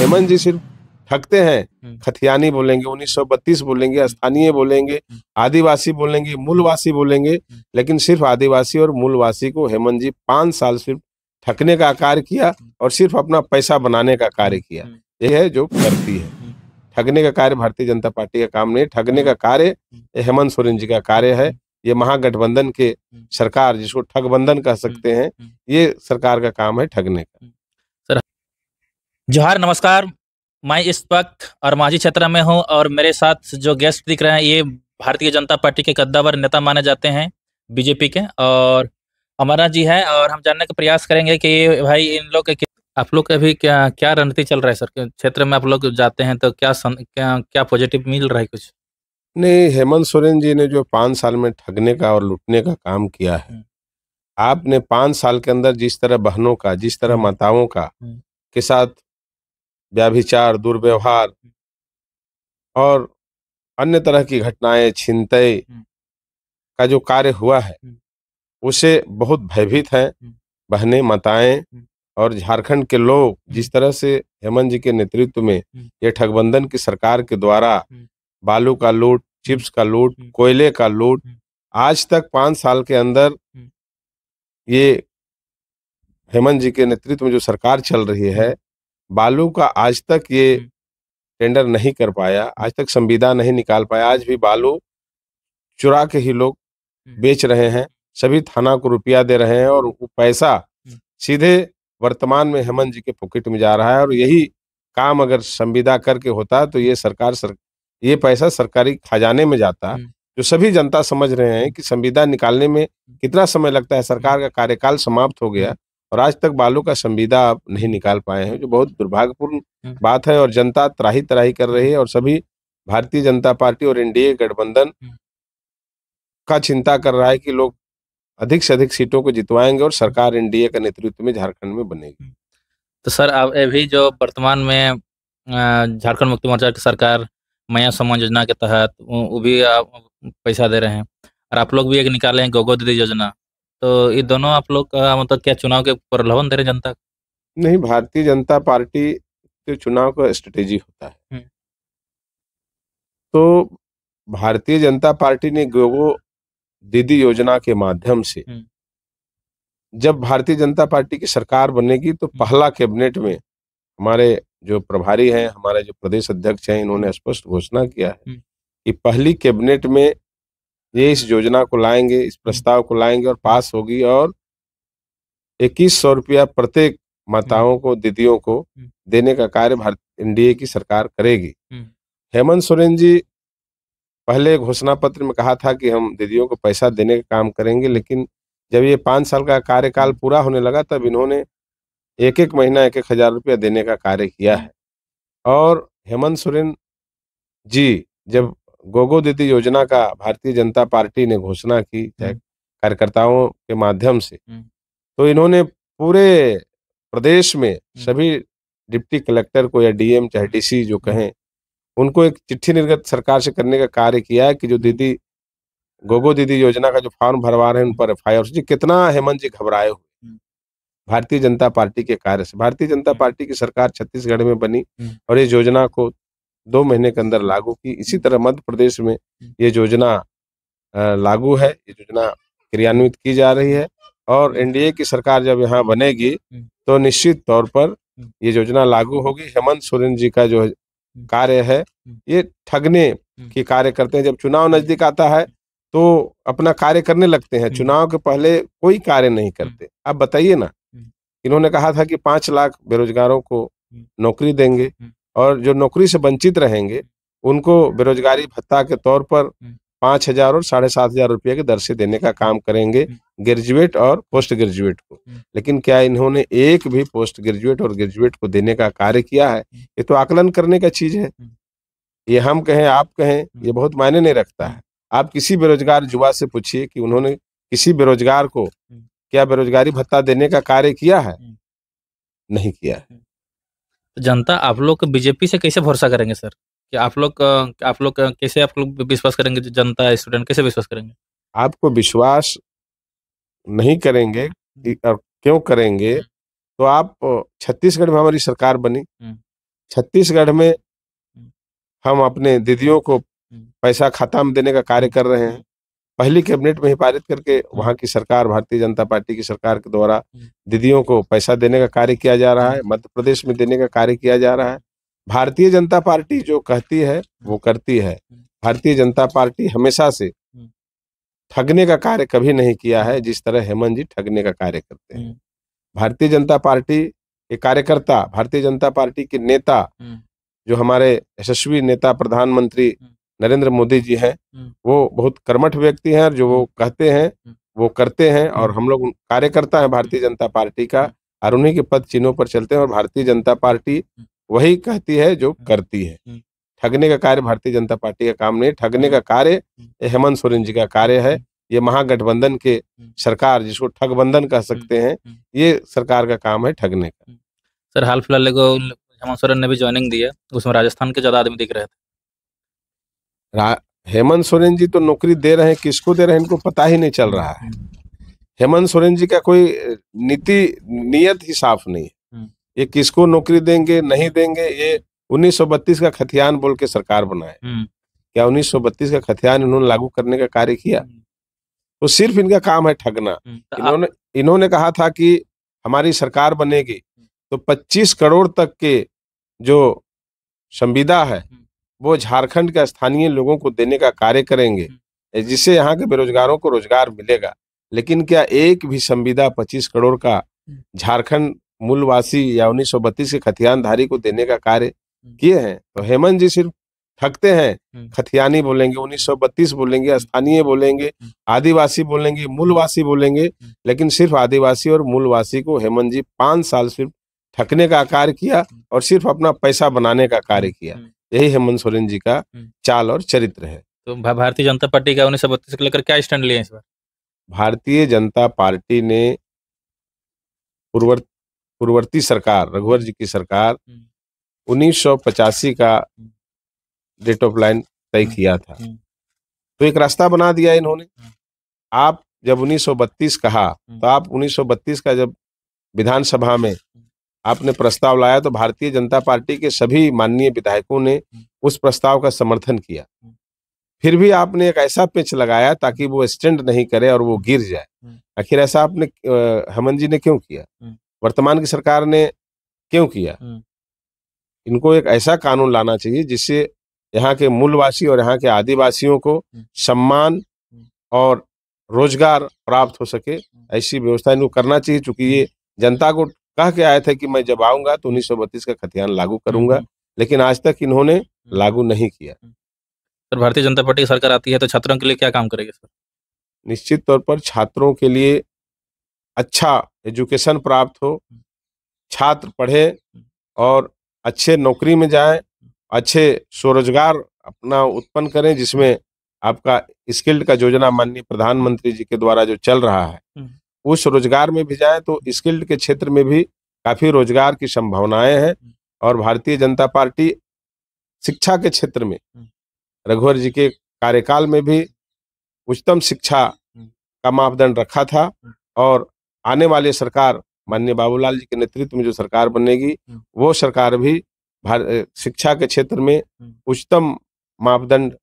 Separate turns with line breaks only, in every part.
हेमंत जी सिर्फ ठगते हैं। खतियानी बोलेंगे, 1932 बोलेंगे, स्थानीय बोलेंगे, आदिवासी बोलेंगे, मूलवासी बोलेंगे, लेकिन सिर्फ आदिवासी और मूलवासी को हेमंत जी 5 साल सिर्फ ठगने का कार्य किया और सिर्फ अपना पैसा बनाने का कार्य किया। यह है जो करती है। ठगने का कार्य भारतीय जनता पार्टी का काम नहीं, ठगने का कार्य हेमंत सोरेन जी का कार्य है। ये महागठबंधन के सरकार, जिसको ठगबंधन कह सकते हैं, ये सरकार का काम है ठगने का।
सर जोहार, नमस्कार। मैं इस वक्त अरमाजी क्षेत्र में हूं और मेरे साथ जो गेस्ट दिख रहे हैं ये भारतीय जनता पार्टी के कद्दावर नेता माने जाते हैं बीजेपी के, और अमरनाथ जी है। और हम जानने का प्रयास करेंगे कि भाई इन लोग के आप लोग का अभी क्या क्या रणनीति चल रहा है सर? क्षेत्र में आप लोग जाते हैं तो क्या पॉजिटिव मिल रहा है कुछ?
नहीं, हेमंत सोरेन जी ने जो 5 साल में ठगने का और लूटने का काम किया है, आपने 5 साल के अंदर जिस तरह बहनों का, जिस तरह माताओं का के साथ व्याभिचार, दुर्व्यवहार और अन्य तरह की घटनाएं, छिनतई का जो कार्य हुआ है, उससे बहुत भयभीत हैं बहनें, माताएं और झारखंड के लोग। जिस तरह से हेमंत जी के नेतृत्व में ये ठगबंधन की सरकार के द्वारा बालू का लूट, चिप्स का लूट, कोयले का लूट, आज तक 5 साल के अंदर ये हेमंत जी के नेतृत्व में जो सरकार चल रही है, बालू का आज तक ये टेंडर नहीं कर पाया, आज तक संविदा नहीं निकाल पाया। आज भी बालू चुरा के ही लोग बेच रहे हैं, सभी थाना को रुपया दे रहे हैं और वो पैसा सीधे वर्तमान में हेमंत जी के पॉकेट में जा रहा है। और यही काम अगर संविदा करके होता तो ये पैसा सरकारी खजाने में जाता। जो सभी जनता समझ रहे हैं कि संविदा निकालने में कितना समय लगता है, सरकार का कार्यकाल समाप्त हो गया और आज तक बालू का संविदा आप नहीं निकाल पाए हैं, जो बहुत दुर्भाग्यपूर्ण बात है। और जनता त्राही त्राही कर रही है और सभी भारतीय जनता पार्टी और एनडीए गठबंधन का चिंता कर रहा है कि लोग अधिक से अधिक सीटों को जितवाएंगे और सरकार एनडीए का नेतृत्व में झारखंड में बनेगी।
तो सर अब अभी जो वर्तमान में झारखंड मुक्ति मोर्चा की सरकार मैया सम्मान योजना के तहत वो भी पैसा दे रहे हैं, और आप लोग भी एक निकाले हैं गोगो दीदी योजना। तो ये दोनों आप लोग का मतलब क्या चुनाव के प्रलोभन दे रहे हैं जनता को?
नहीं, भारतीय जनता पार्टी के चुनाव का स्ट्रेटेजी होता है। तो भारतीय जनता पार्टी ने गोगो दीदी योजना के माध्यम से जब भारतीय जनता पार्टी की सरकार बनेगी तो पहला कैबिनेट में हमारे जो प्रभारी हैं, हमारे जो प्रदेश अध्यक्ष हैं, इन्होंने स्पष्ट घोषणा किया है कि पहली कैबिनेट में ये इस योजना को लाएंगे, इस प्रस्ताव को लाएंगे और पास होगी और 2100 रुपया प्रत्येक माताओं को, दीदियों को देने का कार्य भारत एनडीए की सरकार करेगी। हेमंत सोरेन जी पहले घोषणा पत्र में कहा था कि हम दीदियों को पैसा देने का काम करेंगे, लेकिन जब ये 5 साल का कार्यकाल पूरा होने लगा तब इन्होंने एक महीना 1,000 रुपया देने का कार्य किया है। और हेमंत सोरेन जी जब गोगो दीदी योजना का भारतीय जनता पार्टी ने घोषणा की कार्यकर्ताओं के माध्यम से, तो इन्होंने पूरे प्रदेश में सभी डिप्टी कलेक्टर को या डीएम चाहे डीसी जो कहें, उनको एक चिट्ठी निर्गत सरकार से करने का कार्य किया है कि जो दीदी गोगो दीदी योजना का जो फॉर्म भरवा रहे हैं उन पर एफआईआर। जी कितना हेमंत जी घबराए हुए भारतीय जनता पार्टी के कार्य से। भारतीय जनता पार्टी की सरकार छत्तीसगढ़ में बनी और इस योजना को 2 महीने के अंदर लागू की। इसी तरह मध्य प्रदेश में ये योजना लागू है, ये योजना क्रियान्वित की जा रही है और एनडीए की सरकार जब यहाँ बनेगी तो निश्चित तौर पर ये योजना लागू होगी। हेमंत सोरेन जी का जो कार्य है ये ठगने की कार्य करते हैं। जब चुनाव नजदीक आता है तो अपना कार्य करने लगते हैं, चुनाव के पहले कोई कार्य नहीं करते। आप बताइए ना, इन्होंने कहा था कि 5 लाख बेरोजगारों को नौकरी देंगे और जो नौकरी से वंचित रहेंगे उनको बेरोजगारी भत्ता के तौर पर 5,000 और 7,500 रुपये की दर से देने का काम करेंगे ग्रेजुएट और पोस्ट ग्रेजुएट को। लेकिन क्या इन्होंने एक भी पोस्ट ग्रेजुएट और ग्रेजुएट को देने का कार्य किया है? ये तो आकलन करने का चीज है। ये हम कहें, आप कहें, ये बहुत मायने नहीं रखता है। आप किसी बेरोजगार युवा से पूछिए कि उन्होंने किसी बेरोजगार को क्या बेरोजगारी भत्ता देने का कार्य किया है? नहीं किया है।
तो जनता आप लोग बीजेपी से कैसे भरोसा करेंगे सर? कि आप लोग कैसे आप लोग विश्वास करेंगे? जनता, स्टूडेंट कैसे विश्वास करेंगे?
आपको विश्वास नहीं करेंगे और क्यों करेंगे? तो आप छत्तीसगढ़ में हमारी सरकार बनी, छत्तीसगढ़ में हम अपने दीदियों को पैसा खाता में देने का कार्य कर रहे हैं। पहली कैबिनेट में ही पारित करके वहां की सरकार, भारतीय जनता पार्टी की सरकार के द्वारा दीदियों को पैसा देने का कार्य किया जा रहा है। मध्य प्रदेश में देने का कार्य किया जा रहा है। भारतीय जनता पार्टी जो कहती है वो करती है। भारतीय जनता पार्टी हमेशा से ठगने का कार्य कभी नहीं किया है जिस तरह हेमंत जी ठगने का कार्य करते हैं। भारतीय जनता पार्टी के कार्यकर्ता, भारतीय जनता पार्टी के नेता, जो हमारे यशस्वी नेता प्रधानमंत्री नरेंद्र मोदी जी हैं, वो बहुत कर्मठ व्यक्ति हैं और जो वो कहते हैं वो करते हैं। और हम लोग कार्यकर्ता हैं भारतीय जनता पार्टी का और उन्हीं के पद चिन्हों पर चलते हैं। और भारतीय जनता पार्टी वही कहती है जो करती है। ठगने का कार्य भारतीय जनता पार्टी का काम नहीं। ठगने का कार्य हेमंत सोरेन जी का कार्य है। ये महागठबंधन के सरकार, जिसको ठगबंधन कह सकते हैं, ये सरकार का काम है ठगने का।
सर, हाल फिलहाल हेमंत सोरेन ने भी ज्वाइनिंग दी है, उसमें राजस्थान के ज्यादा आदमी दिख रहे थे।
हेमंत सोरेन जी तो नौकरी दे रहे हैं, किसको दे रहे हैं इनको पता ही नहीं चल रहा है। हेमंत सोरेन जी का कोई नियत ही साफ नहीं है। ये किसको नौकरी देंगे नहीं देंगे, ये 1932 का खतियान बोल के सरकार बनाए। क्या 1932 का खतियान इन्होंने लागू करने का कार्य किया? तो सिर्फ इनका काम है ठगना। इन्होंने कहा था कि हमारी सरकार बनेगी तो 25 करोड़ तक के जो संविदा है वो झारखंड के स्थानीय लोगों को देने का कार्य करेंगे, जिससे यहाँ के बेरोजगारों को रोजगार मिलेगा। लेकिन क्या एक भी संविदा 25 करोड़ का झारखंड मूलवासी या 1932 के खतियानधारी को देने का कार्य किए हैं? तो हेमंत जी सिर्फ ठगते हैं। खतियानी बोलेंगे, 1932 बोलेंगे, स्थानीय बोलेंगे, आदिवासी बोलेंगे, मूलवासी बोलेंगे, लेकिन सिर्फ आदिवासी और मूलवासी को हेमंत जी 5 साल सिर्फ ठगने का कार्य किया और सिर्फ अपना पैसा बनाने का कार्य किया। यही हेमंत सोरेन जी का चाल और चरित्र है।
तो भारतीय जनता पार्टी का 1932 को लेकर क्या स्टैंड लिए इस बार?
भारतीय जनता पार्टी ने पूर्ववर्ती सरकार, रघुवर जी की सरकार 1985 का डेट ऑफ लाइन तय किया था, तो एक रास्ता बना दिया इन्होंने। आप जब 1932 कहा तो आप 1932 का जब विधानसभा में आपने प्रस्ताव लाया तो भारतीय जनता पार्टी के सभी माननीय विधायकों ने उस प्रस्ताव का समर्थन किया। फिर भी आपने एक ऐसा पेच लगाया ताकि वो स्टैंड नहीं करे और वो गिर जाए। आखिर ऐसा आपने हेमंत जी ने क्यों किया? वर्तमान की सरकार ने क्यों किया? इनको एक ऐसा कानून लाना चाहिए जिससे यहाँ के मूलवासी और यहाँ के आदिवासियों को सम्मान और रोजगार प्राप्त हो सके, ऐसी व्यवस्था इनको करना चाहिए। चूंकि ये जनता को कह के आए थे कि मैं जब आऊंगा तो 1932 का खतियान लागू करूंगा, लेकिन आज तक इन्होंने लागू नहीं किया।
सर, भारतीय जनता पार्टी की सरकार आती है तो छात्रों के लिए क्या काम करेगी सर?
निश्चित तौर पर छात्रों के लिए अच्छा एजुकेशन प्राप्त हो, छात्र पढ़े और अच्छे नौकरी में जाएं, अच्छे स्वरोजगार अपना उत्पन्न करें, जिसमें आपका स्किल्ड का योजना माननीय प्रधानमंत्री जी के द्वारा जो चल रहा है उस रोजगार में भी जाए। तो स्किल्ड के क्षेत्र में भी काफी रोजगार की संभावनाएं हैं। और भारतीय जनता पार्टी शिक्षा के क्षेत्र में रघुवर जी के कार्यकाल में भी उच्चतम शिक्षा का मापदंड रखा था। और आने वाली सरकार माननीय बाबूलाल जी के नेतृत्व में जो सरकार बनेगी वो सरकार भी शिक्षा के क्षेत्र में उच्चतम मापदंड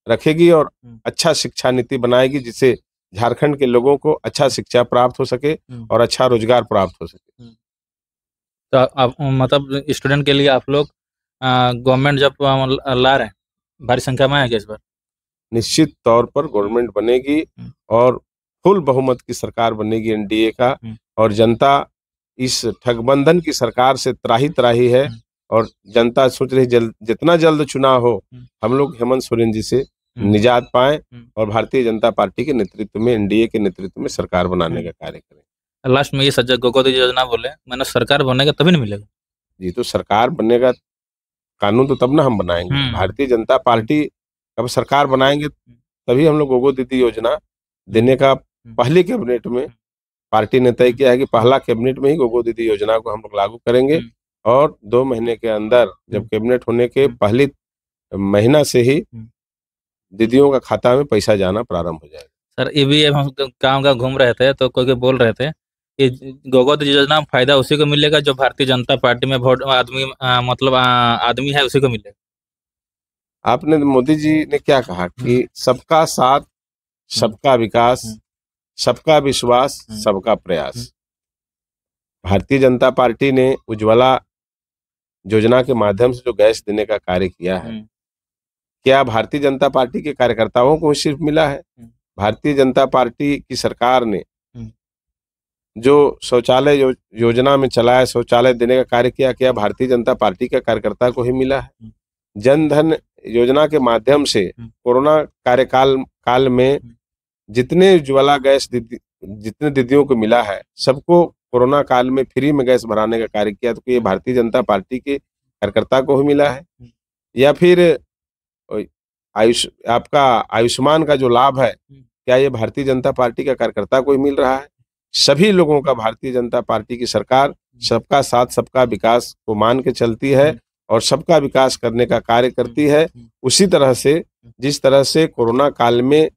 रखेगी और अच्छा शिक्षा नीति बनाएगी, जिससे झारखंड के लोगों को अच्छा शिक्षा प्राप्त हो सके और अच्छा रोजगार प्राप्त हो सके।
तो आप मतलब स्टूडेंट के लिए आप लोग गवर्नमेंट जब ला रहे हैं, भारी संख्या में आएगा इस बार?
निश्चित तौर पर गवर्नमेंट बनेगी और फुल बहुमत की सरकार बनेगी एनडीए का। और जनता इस ठगबंधन की सरकार से त्राही त्राही है और जनता सोच रही जितना जल्द चुनाव हो हम लोग हेमंत सोरेन जी से निजात पाएं और भारतीय जनता पार्टी के नेतृत्व में, एनडीए के नेतृत्व में सरकार बनाने का कार्य करें।
लास्ट में ये सज्जन गोगोदी योजना बोले, मैंने सरकार बनेगा तभी नहीं मिलेगा
जी। तो सरकार बनेगा कानून तो तब ना हम बनाएंगे। भारतीय जनता पार्टी कब सरकार बनाएंगे तभी हम लोग गोगो दीदी योजना देने का पहली कैबिनेट में पार्टी ने तय किया है कि पहला कैबिनेट में ही गोगो दीदी योजना को हम लोग लागू करेंगे। और 2 महीने के अंदर जब कैबिनेट होने के पहली महीना से ही दीदियों का खाता में पैसा जाना प्रारंभ हो जाएगा।
सर, ये भी हम गाँव घूम रहे थे तो कोई बोल रहे थे ये गोगोद योजना फायदा उसी को मिलेगा जो भारतीय जनता पार्टी में वोट आदमी मतलब आदमी है, उसी को मिलेगा।
आपने मोदी जी ने क्या कहा कि सबका साथ, सबका विकास, सबका विश्वास, सबका प्रयास। भारतीय जनता पार्टी ने उज्ज्वला योजना के माध्यम से जो गैस देने का कार्य किया है, क्या भारतीय जनता पार्टी के कार्यकर्ताओं को सिर्फ मिला है? भारतीय जनता पार्टी की सरकार ने जो शौचालय योजना में चलाया, शौचालय देने का कार्य किया, क्या भारतीय जनता पार्टी के कार्यकर्ता को ही मिला है? जन धन योजना के माध्यम से कोरोना काल में जितने उज्ज्वला गैस जितने दीदियों को मिला है, सबको कोरोना काल में फ्री में गैस भराने का कार्य किया, तो ये भारतीय जनता पार्टी के कार्यकर्ता को ही मिला है? या फिर आपका आयुष्मान का जो लाभ है, क्या ये भारतीय जनता पार्टी का कार्यकर्ता को ही मिल रहा है? सभी लोगों का भारतीय जनता पार्टी की सरकार सबका साथ, सबका विकास को मान के चलती है और सबका विकास करने का कार्य करती है। उसी तरह से जिस तरह से कोरोना काल में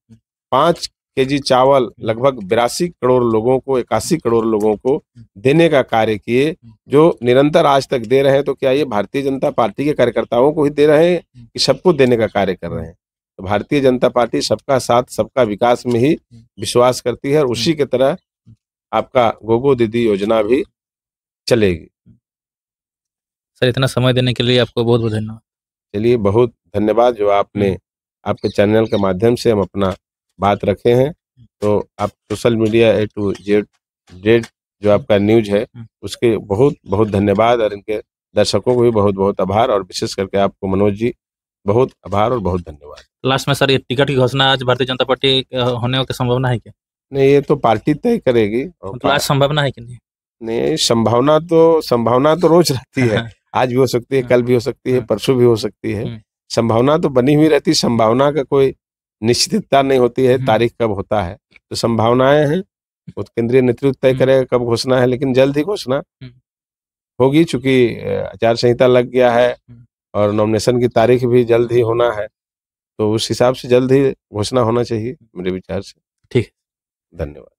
5 केजी चावल लगभग 82 करोड़ लोगों को, 81 करोड़ लोगों को देने का कार्य किए, जो निरंतर आज तक दे रहे हैं, तो क्या ये भारतीय जनता पार्टी के कार्यकर्ताओं को ही दे रहे हैं कि सबको देने का कार्य कर रहे हैं? तो भारतीय जनता पार्टी सबका साथ, सबका विकास में ही विश्वास करती है और उसी की तरह आपका गोगो दीदी योजना भी चलेगी।
सर, इतना समय देने के लिए आपको बहुत बहुत धन्यवाद।
चलिए, बहुत धन्यवाद जो आपने आपके चैनल के माध्यम से हम अपना बात रखे हैं। तो आप social media A to Z जो आपका न्यूज है, उसके बहुत बहुत धन्यवाद और इनके दर्शकों को भी बहुत बहुत आभार, और विशेष करके आपको मनोज जी बहुत आभार और बहुत धन्यवाद।
लास्ट में सर, ये टिकट की घोषणा आज भारतीय जनता पार्टी होने की संभावना है क्या?
नहीं, ये तो पार्टी तय करेगी।
मतलब आज संभावना है कि नहीं?
नहीं, संभावना तो रोज रहती है। आज भी हो सकती है, कल भी हो सकती है, परसों भी हो सकती है। संभावना तो बनी हुई रहती है। संभावना का कोई निश्चितता नहीं होती है तारीख कब होता है, तो संभावनाएं हैं, वो केंद्रीय नेतृत्व तय करेगा कब घोषणा है, लेकिन जल्द ही घोषणा होगी। चूंकि आचार संहिता लग गया है और नॉमिनेशन की तारीख भी जल्द ही होना है, तो उस हिसाब से जल्द ही घोषणा होना चाहिए मेरे विचार से।
ठीक,
धन्यवाद।